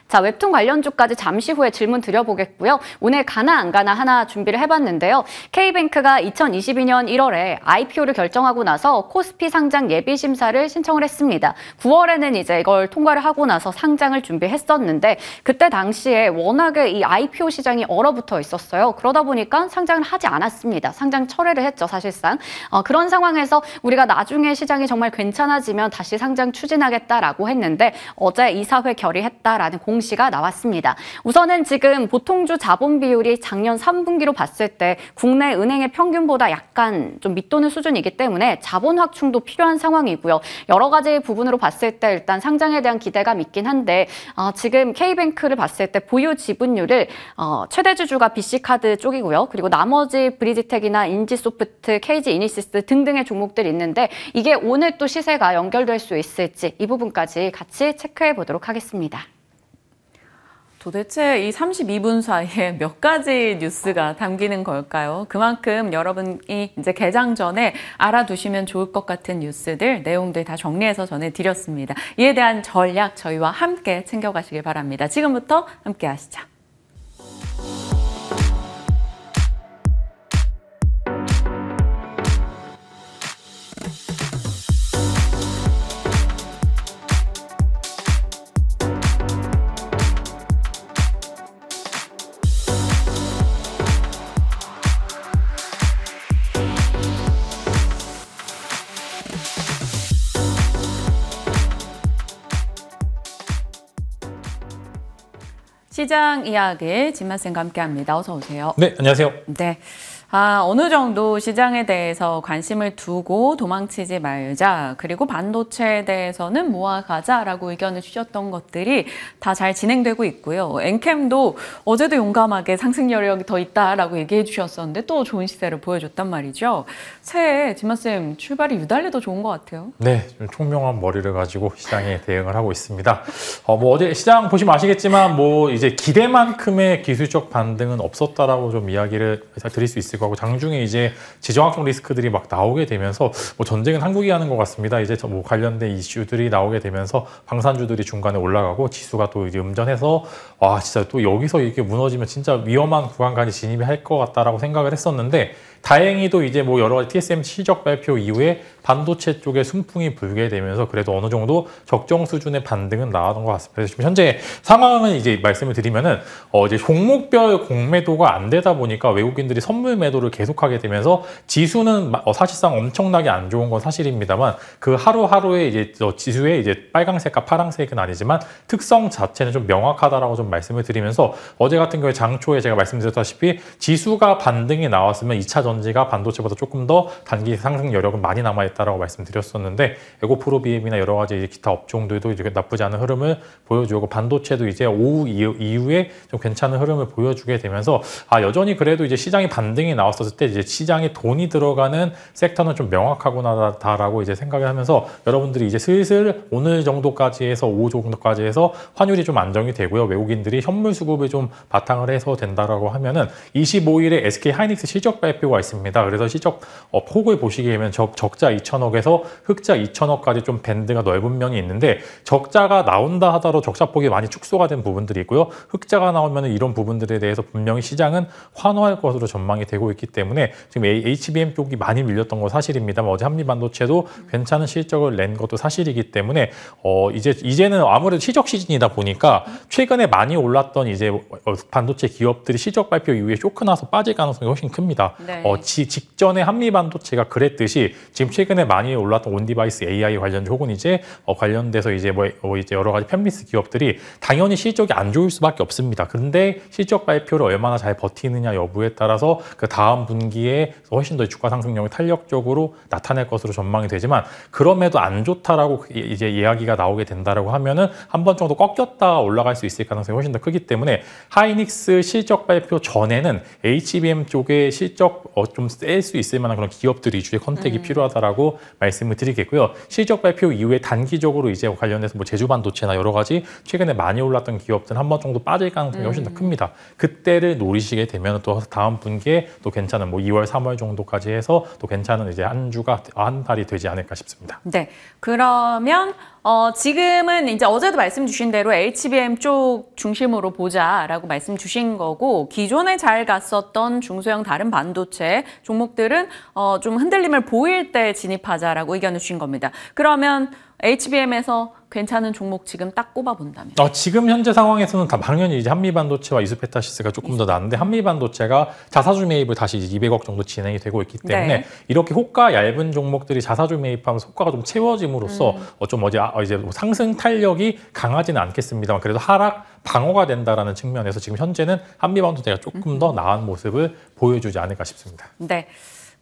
자, 웹툰 관련주까지 잠시 후에 질문 드려보겠고요. 오늘 가나 안 가나 하나 준비를 해봤는데요. K뱅크가 2022년 1월에 IPO를 결정하고 나서 코스피 상장 예비 심사를 신청을 했습니다. 9월에는 이제 이걸 통과를 하고 나서 상장을 준비했었는데 그때 당시에 워낙에 이 IPO 시장이 얼어붙어 있었어요. 그러다 보니까 상장을 하지 않았습니다. 상장 철회를 했죠, 사실상. 그런 상황에서 우리가 나중에 시장이 정말 괜찮아지면 다시 상장 추진하겠다라고 했는데 어제 이사회 결의했다라는 공시가 나왔습니다. 우선은 지금 보통주 자본 비율이 작년 3분기로 봤을 때 국내 은행의 평균보다 약간 좀 밑도는 수준이기 때문에 자본 확충도 필요한 상황이고요. 여러 가지 부분으로 봤을 때 일단 상장에 대한 기대감 있긴 한데 지금 K뱅크를 봤을 때 보유 지분율을 최대 주주가 BC카드 쪽이고요. 그리고 나머지 브리지텍이나 인지소프트, KG 이니시스 등등의 종목들이 있는데 이게 오늘 또 시세가 연결될 수 있을지 이 부분까지 같이 체크해 보도록 하겠습니다. 도대체 이 32분 사이에 몇 가지 뉴스가 담기는 걸까요? 그만큼 여러분이 이제 개장 전에 알아두시면 좋을 것 같은 뉴스들, 내용들 다 정리해서 전해드렸습니다. 이에 대한 전략 저희와 함께 챙겨가시길 바랍니다. 지금부터 함께 하시죠. 시장 이야기 진만쌤과 함께합니다. 어서 오세요. 네, 안녕하세요. 네. 어느 정도 시장에 대해서 관심을 두고 도망치지 말자. 그리고 반도체에 대해서는 모아가자라고 의견을 주셨던 것들이 다 잘 진행되고 있고요. 엔캠도 어제도 용감하게 상승 여력이 더 있다라고 얘기해 주셨었는데 또 좋은 시세를 보여줬단 말이죠. 새해 진만쌤 출발이 유달리 더 좋은 것 같아요. 네, 좀 총명한 머리를 가지고 시장에 대응을 하고 있습니다. 어제 시장 보시면 아시겠지만 이제 이제 기대만큼의 기술적 반등은 없었다라고 좀 이야기를 드릴 수 있을 거고, 장중에 이제 지정학적 리스크들이 막 나오게 되면서 뭐 전쟁은 한국이 하는 것 같습니다. 이제 뭐 관련된 이슈들이 나오게 되면서 방산주들이 중간에 올라가고 지수가 또 이제 음전해서 와 진짜 또 여기서 이렇게 무너지면 진짜 위험한 구간까지 진입이 할 것 같다라고 생각을 했었는데, 다행히도 이제 뭐 여러 가지 TSMC 실적 발표 이후에 반도체 쪽에 순풍이 불게 되면서 그래도 어느 정도 적정 수준의 반등은 나왔던 것 같습니다. 그래서 지금 현재 상황은 이제 말씀을 드리면은 이제 종목별 공매도가 안 되다 보니까 외국인들이 선물 매도를 계속하게 되면서 지수는 사실상 엄청나게 안 좋은 건 사실입니다만, 그 하루하루의 이제 지수의 이제 빨강색과 파랑색은 아니지만 특성 자체는 좀 명확하다라고 좀 말씀을 드리면서, 어제 같은 경우에 장초에 제가 말씀드렸다시피 지수가 반등이 나왔으면 2차 전지가 반도체보다 조금 더 단기 상승 여력은 많이 남아있다라고 말씀드렸었는데, 에고프로 BM이나 여러 가지 기타 업종들도 이제 나쁘지 않은 흐름을 보여주고, 반도체도 이제 오후 이후에 좀 괜찮은 흐름을 보여주게 되면서, 여전히 그래도 이제 시장이 반등이 나왔었을 때 이제 시장에 돈이 들어가는 섹터는 좀 명확하구나다라고 이제 생각을 하면서, 여러분들이 이제 슬슬 오늘 정도까지 해서 오후 정도까지 해서 환율이 좀 안정이 되고요, 외국인들이 현물 수급을 좀 바탕을 해서 된다라고 하면은 25일에 SK 하이닉스 실적 발표가 있습니다. 그래서 실적 폭을 보시게 되면 적자 2천억에서 흑자 2천억까지 좀 밴드가 넓은 면이 있는데, 적자가 나온다 하더라도 적자폭이 많이 축소가 된 부분들이 있고요, 흑자가 나오면 이런 부분들에 대해서 분명히 시장은 환호할 것으로 전망이 되고 있기 때문에 지금 HBM 쪽이 많이 밀렸던 건 사실입니다만, 어제 한미반도체도 괜찮은 실적을 낸 것도 사실이기 때문에 이제는 아무래도 실적 시즌이다 보니까 최근에 많이 올랐던 이제 반도체 기업들이 실적 발표 이후에 쇼크 나서 빠질 가능성이 훨씬 큽니다. 네. 직전에 한미반도체가 그랬듯이 지금 최근에 많이 올랐던 온디바이스 AI 관련주 혹은 이제 관련돼서 이제 이제 여러 가지 팹리스 기업들이 당연히 실적이 안 좋을 수밖에 없습니다. 그런데 실적 발표를 얼마나 잘 버티느냐 여부에 따라서 그 다음 분기에 훨씬 더 주가 상승력이 탄력적으로 나타낼 것으로 전망이 되지만, 그럼에도 안 좋다라고 이제 이야기가 나오게 된다라고 하면은 한 번 정도 꺾였다가 올라갈 수 있을 가능성이 훨씬 더 크기 때문에, 하이닉스 실적 발표 전에는 HBM 쪽에 실적 좀 셀 수 있을 만한 그런 기업들 위주의 컨택이 필요하다라고 말씀을 드리겠고요. 실적 발표 이후에 단기적으로 이제 관련해서 뭐 제주반도체나 여러 가지 최근에 많이 올랐던 기업들은 한 번 정도 빠질 가능성이 훨씬 더 큽니다. 그때를 노리시게 되면 또 다음 분기에 또 괜찮은 뭐 2월, 3월 정도까지 해서 또 괜찮은 이제 한 달이 되지 않을까 싶습니다. 네, 그러면 지금은 이제 어제도 말씀 주신 대로 HBM 쪽 중심으로 보자라고 말씀 주신 거고, 기존에 잘 갔었던 중소형 다른 반도체 종목들은 좀 흔들림을 보일 때 진입하자라고 의견을 주신 겁니다. 그러면 HBM에서 괜찮은 종목 지금 딱 꼽아본다면? 지금 현재 상황에서는 다 당연히 이제 한미반도체와 이수페타시스가 조금 더 나은데, 한미반도체가 자사주 매입을 다시 이제 200억 정도 진행이 되고 있기 때문에 네. 이렇게 호가 얇은 종목들이 자사주 매입하면서 호가가 좀 채워짐으로써 이제 상승 탄력이 강하지는 않겠습니다만, 그래도 하락 방어가 된다라는 측면에서 지금 현재는 한미반도체가 조금 더 나은 모습을 보여주지 않을까 싶습니다. 네.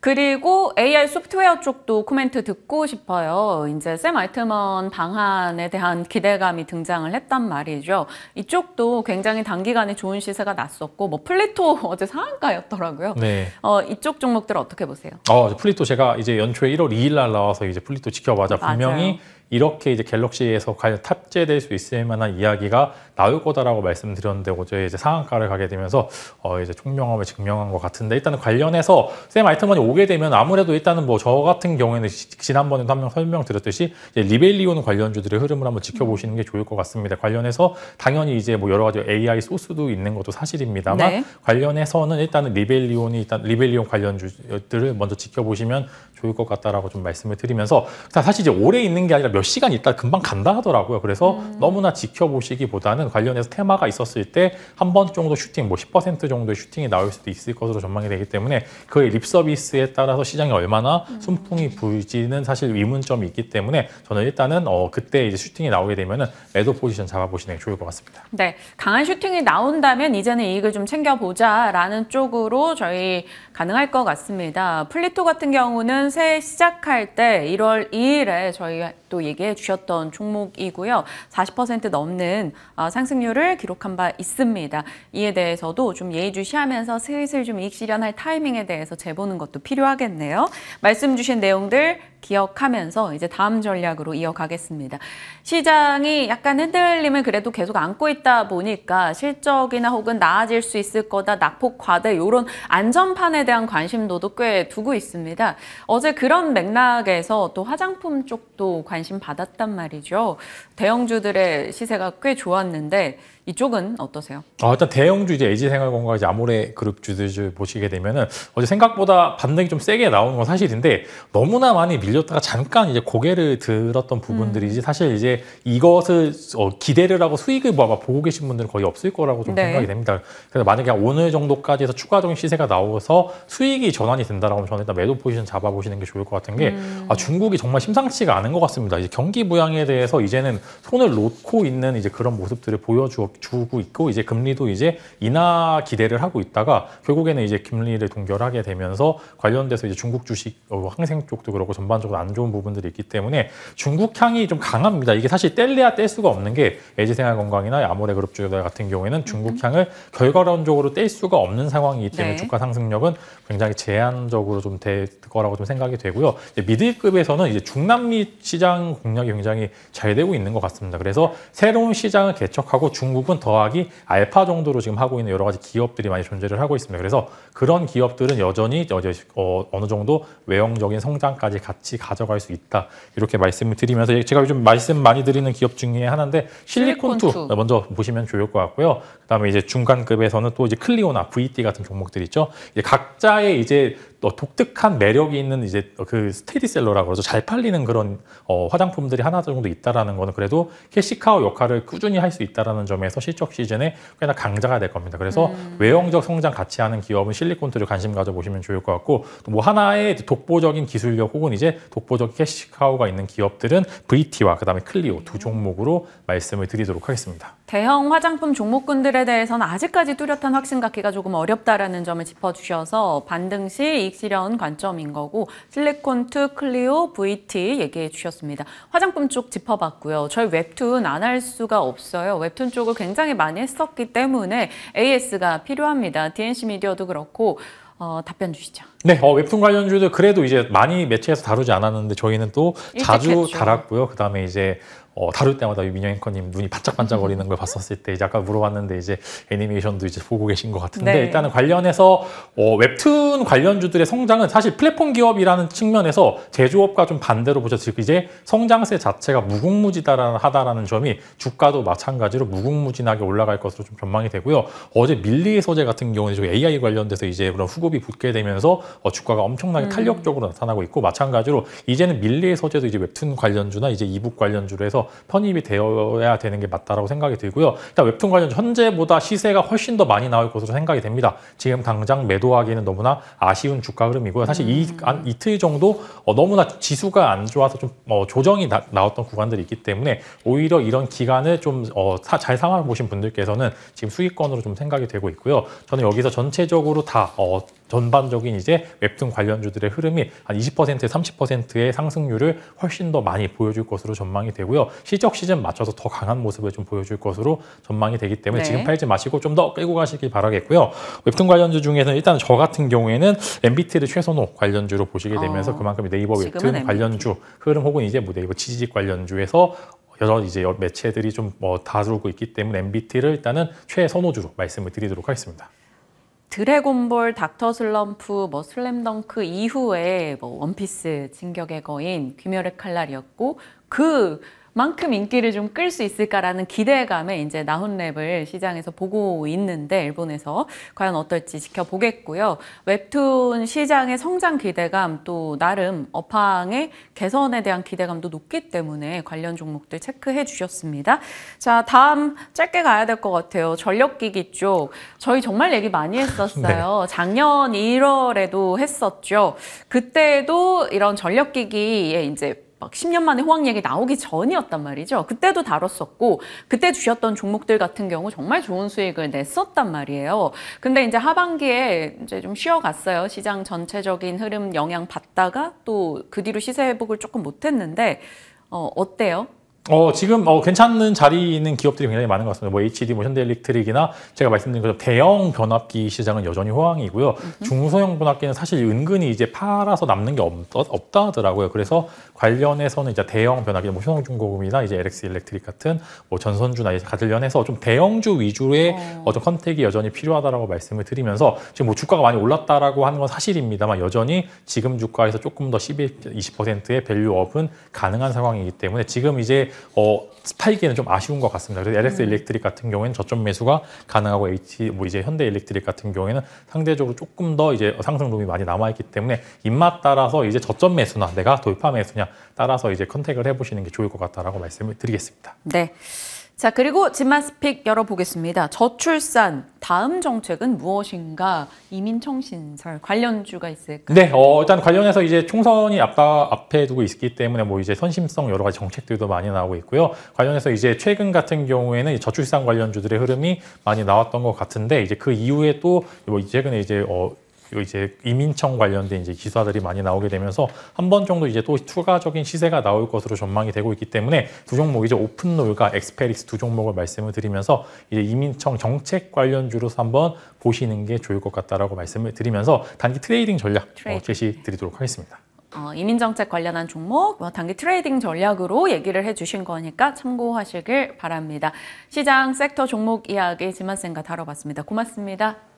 그리고 AI 소프트웨어 쪽도 코멘트 듣고 싶어요. 이제 샘 알트먼 방한에 대한 기대감이 등장을 했단 말이죠. 이쪽도 굉장히 단기간에 좋은 시세가 났었고, 뭐 플리토 어제 상한가였더라고요. 네. 이쪽 종목들 어떻게 보세요? 플리토 제가 이제 연초에 1월 2일 날 나와서 이제 플리토 지켜봐자 분명히 맞아요. 이렇게 이제 갤럭시에서 과연 탑재될 수 있을 만한 이야기가 나올 거다라고 말씀드렸는데, 어제 이제 상한가를 가게 되면서 이제 총명함을 증명한 것 같은데, 일단은 관련해서 샘 알트먼이 오게 되면 아무래도 일단은 뭐 저 같은 경우에는 지난번에도 한번 설명드렸듯이 이제 리벨리온 관련주들의 흐름을 한번 지켜보시는 게 좋을 것 같습니다. 관련해서 당연히 이제 뭐 여러 가지 AI 소스도 있는 것도 사실입니다만, 네. 관련해서는 일단은 리벨리온 관련주들을 먼저 지켜보시면 좋을 것 같다라고 좀 말씀을 드리면서, 사실 이제 오래 있는 게 아니라 몇 시간 있다 금방 간다 하더라고요. 그래서 너무나 지켜보시기보다는 관련해서 테마가 있었을 때 한 번 정도 슈팅, 뭐 10% 정도의 슈팅이 나올 수도 있을 것으로 전망이 되기 때문에, 그의 립 서비스에 따라서 시장이 얼마나 순풍이 불지는 사실 의문점이 있기 때문에, 저는 일단은 그때 이제 슈팅이 나오게 되면은 매도 포지션 잡아보시는 게 좋을 것 같습니다. 네, 강한 슈팅이 나온다면 이제는 이익을 좀 챙겨보자라는 쪽으로 저희 가능할 것 같습니다. 플리토 같은 경우는 이번 새해 시작할 때 1월 2일에 저희가 또 얘기해 주셨던 종목이고요. 40% 넘는 상승률을 기록한 바 있습니다. 이에 대해서도 좀 예의주시하면서 슬슬 좀 이익 실현할 타이밍에 대해서 재보는 것도 필요하겠네요. 말씀 주신 내용들 기억하면서 이제 다음 전략으로 이어가겠습니다. 시장이 약간 흔들림을 그래도 계속 안고 있다 보니까 실적이나 혹은 나아질 수 있을 거다, 낙폭 과대 이런 안전판에 대한 관심도도 꽤 두고 있습니다. 어제 그런 맥락에서 또 화장품 쪽도 관심 받았단 말이죠. 대형주들의 시세가 꽤 좋았는데 이쪽은 어떠세요? 일단 대형주 이제 LG생활건강 이제 아모레그룹 주들 보시게 되면은 어제 생각보다 반등이 좀 세게 나오는 건 사실인데 너무나 많이 밀렸다가 잠깐 이제 고개를 들었던 부분들이지 사실 이제 이것을 기대를 하고 수익을 보고 계신 분들은 거의 없을 거라고 좀 생각이 됩니다. 그래서 만약에 오늘 정도까지 해서 추가적인 시세가 나와서 수익이 전환이 된다라고 하면 저는 일단 매도 포지션 잡아보시는 게 좋을 것 같은 게 중국이 정말 심상치가 않은 것 같습니다. 이제 경기 부양에 대해서 이제는 손을 놓고 있는 이제 그런 모습들을 보여주고 있고 이제 금리도 이제 인하 기대를 하고 있다가 결국에는 이제 금리를 동결하게 되면서 관련돼서 이제 중국 주식 항생 쪽도 그렇고 전반적으로 안 좋은 부분들이 있기 때문에 중국 향이 좀 강합니다. 이게 사실 뗄래야 뗄 수가 없는 게 LG생활건강이나 아모레그룹 주들 같은 경우에는 중국 향을 결과론적으로 뗄 수가 없는 상황이기 때문에 주가 상승력은 굉장히 제한적으로 좀 될 거라고 좀 생각이 되고요. 이제 미들급에서는 이제 중남미 시장 공략이 굉장히 잘 되고 있는 것 같습니다. 그래서 새로운 시장을 개척하고 중국은 더하기 알파 정도로 지금 하고 있는 여러 가지 기업들이 많이 존재를 하고 있습니다. 그래서 그런 기업들은 여전히 어느 정도 외형적인 성장까지 같이 가져갈 수 있다. 이렇게 말씀을 드리면서 제가 요즘 말씀 많이 드리는 기업 중에 하나인데 실리콘2 먼저 보시면 좋을 것 같고요. 그다음에 이제 중간급에서는 또 이제 클리오나 VT 같은 종목들 있죠. 이제 각자의 이제 독특한 매력이 있는 이제 그 스테디셀러라고 그러죠. 잘 팔리는 그런 화장품들이 하나 정도 있다라는 거는 그래도 캐시카우 역할을 꾸준히 할 수 있다라는 점에서 실적 시즌에 꽤나 강자가 될 겁니다. 그래서 외형적 성장 같이 하는 기업은 실리콘트를 관심 가져보시면 좋을 것 같고 또 뭐 하나의 독보적인 기술력 혹은 이제 독보적 캐시카우가 있는 기업들은 VT와 그다음에 클리오 두 종목으로 말씀을 드리도록 하겠습니다. 대형 화장품 종목군들에 대해서는 아직까지 뚜렷한 확신 갖기가 조금 어렵다라는 점을 짚어주셔서 반등 시 이익 실현 관점인 거고 실리콘2, 클리오, VT 얘기해 주셨습니다. 화장품 쪽 짚어봤고요. 저희 웹툰 안 할 수가 없어요. 웹툰 쪽을 굉장히 많이 했었기 때문에 AS가 필요합니다. DNC 미디어도 그렇고 답변 주시죠. 네, 웹툰 관련주들 그래도 이제 많이 매체에서 다루지 않았는데 저희는 또 자주 다뤘고요. 그다음에 이제 다룰 때마다 민영 앵커님 눈이 반짝반짝거리는 걸 봤었을 때 이제 아까 물어봤는데 이제 애니메이션도 이제 보고 계신 것 같은데 일단은 관련해서 웹툰 관련주들의 성장은 사실 플랫폼 기업이라는 측면에서 제조업과 좀 반대로 보죠. 즉 이제 성장세 자체가 무궁무진하다라는 점이 주가도 마찬가지로 무궁무진하게 올라갈 것으로 좀 전망이 되고요. 어제 밀리의 소재 같은 경우는 AI 관련돼서 이제 그런 후급이 붙게 되면서 주가가 엄청나게 탄력적으로 나타나고 있고 마찬가지로 이제는 밀리의 소재도 이제 웹툰 관련주나 이제 이북 관련주로 해서 편입이 되어야 되는 게 맞다라고 생각이 들고요. 일단 웹툰 관련 현재보다 시세가 훨씬 더 많이 나올 것으로 생각이 됩니다. 지금 당장 매도하기는 너무나 아쉬운 주가 흐름이고요. 사실 이틀 정도 너무나 지수가 안 좋아서 좀 조정이 나왔던 구간들이 있기 때문에 오히려 이런 기간을 좀 잘 삼아 보신 분들께서는 지금 수익권으로 좀 생각이 되고 있고요. 저는 여기서 전체적으로 다 전반적인 이제 웹툰 관련주들의 흐름이 한 20%, 30%의 상승률을 훨씬 더 많이 보여줄 것으로 전망이 되고요. 실적 시즌 맞춰서 더 강한 모습을 좀 보여줄 것으로 전망이 되기 때문에 지금 팔지 마시고 좀 더 끌고 가시길 바라겠고요. 웹툰 관련주 중에서는 일단 저 같은 경우에는 MBT를 최선호 관련주로 보시게 되면서 그만큼 네이버 웹툰 관련주 흐름 혹은 이제 뭐 네이버 취직 관련주에서 여러 이제 매체들이 좀 다루고 있기 때문에 MBT를 일단은 최선호주로 말씀을 드리도록 하겠습니다. 드래곤볼, 닥터 슬럼프, 슬램덩크 이후에 원피스, 진격의 거인, 귀멸의 칼날이었고 그만큼 인기를 좀 끌 수 있을까라는 기대감에 이제 나훈랩을 시장에서 보고 있는데 일본에서 과연 어떨지 지켜보겠고요. 웹툰 시장의 성장 기대감 또 나름 업황의 개선에 대한 기대감도 높기 때문에 관련 종목들 체크해 주셨습니다. 자, 다음 짧게 가야 될 것 같아요. 전력기기 쪽 저희 정말 얘기 많이 했었어요. 작년 1월에도 했었죠. 그때도 이런 전력기기에 이제 막 10년 만에 호황 얘기 나오기 전이었단 말이죠. 그때도 다뤘었고 그때 주셨던 종목들 같은 경우 정말 좋은 수익을 냈었단 말이에요. 근데 이제 하반기에 이제 좀 쉬어갔어요. 시장 전체적인 흐름 영향 받다가 또 그 뒤로 시세 회복을 조금 못했는데 어때요? 지금 괜찮은 자리에 있는 기업들이 굉장히 많은 것 같습니다. 뭐 HD, 뭐 현대일렉트릭이나 제가 말씀드린 것처럼 대형 변압기 시장은 여전히 호황이고요. 중소형 변압기는 사실 은근히 이제 팔아서 남는 게 없다 하더라고요. 그래서 관련해서는 이제 대형 변압기, 뭐 효성중공업이나 이제 LX 일렉트릭 같은 뭐 전선주나 이제 관련해서 좀 대형주 위주의 어떤 컨택이 여전히 필요하다라고 말씀을 드리면서 지금 뭐 주가가 많이 올랐다라고 하는 건 사실입니다만 여전히 지금 주가에서 조금 더 20%의 밸류업은 가능한 상황이기 때문에 지금 이제 팔기에는 좀 아쉬운 것 같습니다. 그래서 LX 일렉트릭 같은 경우에는 저점 매수가 가능하고 뭐 이제 현대 일렉트릭 같은 경우에는 상대적으로 조금 더 이제 상승룸이 많이 남아있기 때문에 입맛 따라서 이제 저점 매수나 내가 돌파 매수냐 따라서 이제 컨택을 해보시는 게 좋을 것 같다라고 말씀을 드리겠습니다. 네. 자, 그리고 진만스픽 열어보겠습니다. 저출산 다음 정책은 무엇인가? 이민청 신설 관련주가 있을까요? 네, 일단 관련해서 이제 총선이 앞에 두고 있기 때문에 뭐 이제 선심성 여러 가지 정책들도 많이 나오고 있고요. 관련해서 이제 최근 같은 경우에는 저출산 관련주들의 흐름이 많이 나왔던 것 같은데 이제 그 이후에 또 뭐 최근에 이제 이민청 관련된 이제 기사들이 많이 나오게 되면서 한 번 정도 이제 또 추가적인 시세가 나올 것으로 전망이 되고 있기 때문에 두 종목 이제 오픈롤과 엑스페릭스 두 종목을 말씀을 드리면서 이제 이민청 정책 관련주로서 한번 보시는 게 좋을 것 같다라고 말씀을 드리면서 단기 트레이딩 전략 제시 드리도록 하겠습니다. 이민정책 관련한 종목, 단기 트레이딩 전략으로 얘기를 해주신 거니까 참고하시길 바랍니다. 시장 섹터 종목 이야기 진만쌤과 다뤄봤습니다. 고맙습니다.